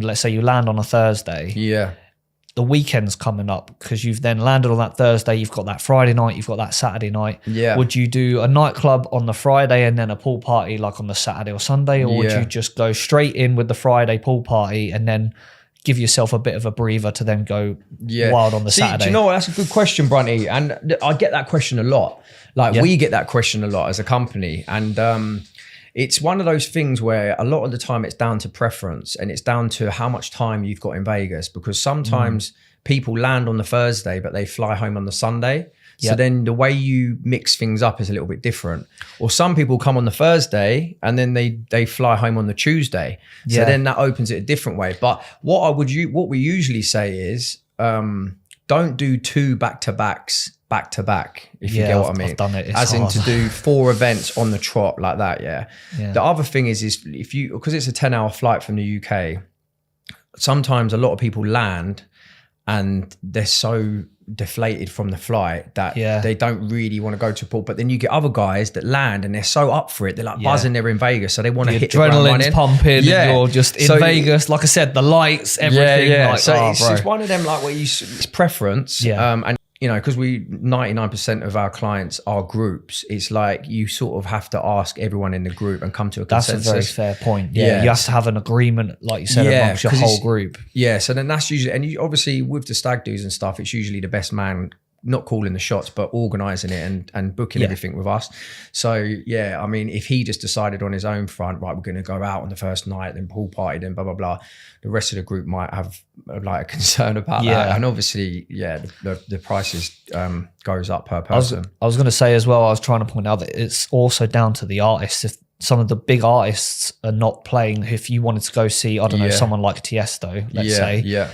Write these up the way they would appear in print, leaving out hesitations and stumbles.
let's say you land on a Thursday. Yeah. The weekend's coming up because you've then landed on that Thursday. You've got that Friday night. You've got that Saturday night. Yeah. Would you do a nightclub on the Friday and then a pool party like on the Saturday or Sunday? Or would you just go straight in with the Friday pool party and then give yourself a bit of a breather to then go wild on the Saturday? Do you know what? That's a good question, Brunty. And I get that question a lot. Like we get that question a lot as a company. And it's one of those things where a lot of the time it's down to preference and it's down to how much time you've got in Vegas, because sometimes people land on the Thursday, but they fly home on the Sunday. So then the way you mix things up is a little bit different. Or some people come on the Thursday and then they fly home on the Tuesday. So then that opens it a different way. But what we usually say is, don't do 2 back-to-backs back to back, if you get what I mean. I've done it. As in to do 4 events on the trot like that, The other thing is if you, because it's a 10-hour flight from the UK, sometimes a lot of people land and they're so deflated from the flight that they don't really want to go to a pool. But then you get other guys that land and they're so up for it. They're like buzzing, they're in Vegas, so they want to hit the ground running. Adrenaline's pumping, and you're just in Vegas. Like I said, the lights, everything. Like, so it's one of them like where it's preference. And you know, because 99% of our clients are groups, it's like you sort of have to ask everyone in the group and come to a consensus. That's a very fair point. You have to have an agreement, like you said, amongst your whole group. So then that's usually, and you obviously with the stag do's and stuff, it's usually the best man not calling the shots, but organising it and booking everything with us. So I mean, if he just decided on his own front, right, we're going to go out on the first night, then pool party, then blah blah blah, the rest of the group might have like a concern about that. And obviously, the prices goes up per person. I was going to say as well, I was trying to point out that it's also down to the artists. If some of the big artists are not playing, if you wanted to go see, I don't know, someone like Tiesto, let's say,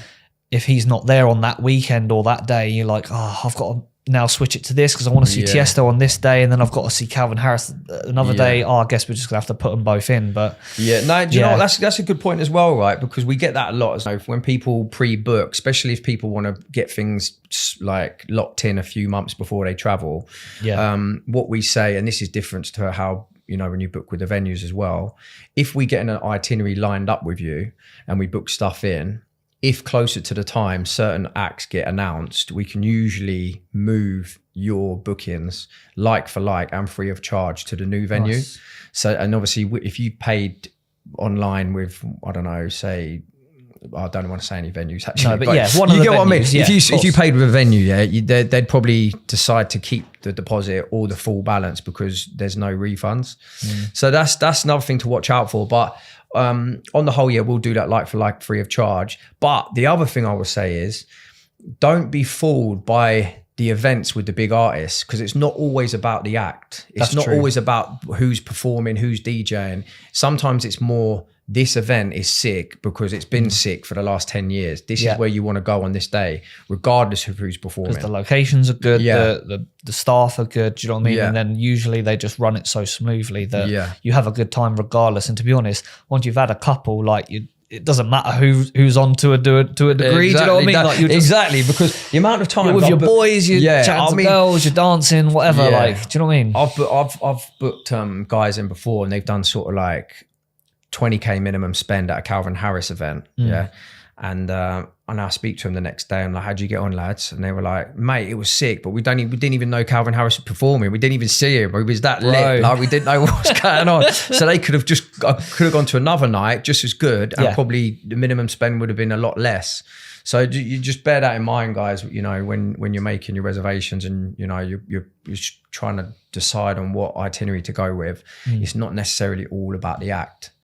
if he's not there on that weekend or that day, you're like, oh, I've got to now switch it to this because I want to see Tiesto on this day, and then I've got to see Calvin Harris another day. Oh, I guess we're just gonna have to put them both in. But do you know what? That's a good point as well, right? Because we get that a lot. So when people pre-book, especially if people want to get things like locked in a few months before they travel, what we say, and this is different to how, you know, when you book with the venues as well, if we get an itinerary lined up with you and we book stuff in, if closer to the time certain acts get announced, we can usually move your bookings like for like and free of charge to the new venue. Nice. So, and obviously if you paid online with, I don't know, say, I don't want to say any venues actually. No, but one of you the get venues, what I mean? If you paid with a venue, they'd probably decide to keep the deposit or the full balance because there's no refunds. So that's another thing to watch out for. But on the whole, we'll do that like for like free of charge. But the other thing I would say is, don't be fooled by the events with the big artists, because it's not always about the act. It's not always about who's performing, who's DJing. Sometimes it's more, this event is sick because it's been sick for the last 10 years. This is where you want to go on this day, regardless of who's performing. Because the locations are good, the staff are good, do you know what I mean? And then usually they just run it so smoothly that you have a good time regardless. And to be honest, once you've had a couple, like it doesn't matter who's on to a degree, do you know what I mean? Like exactly, because the amount of time you're with your boys, you're chatting to girls, you're dancing, whatever, like, do you know what I mean? I've booked guys in before and they've done sort of like 20k minimum spend at a Calvin Harris event, and I speak to him the next day. I'm like, how'd you get on, lads? And they were like, mate, it was sick, but we didn't even know Calvin Harris was performing. We didn't even see him. He was that lit, like we didn't know what was going on. So they could have gone to another night just as good, and probably the minimum spend would have been a lot less. So you just bear that in mind, guys. You know, when you're making your reservations and you know you're trying to decide on what itinerary to go with, it's not necessarily all about the act.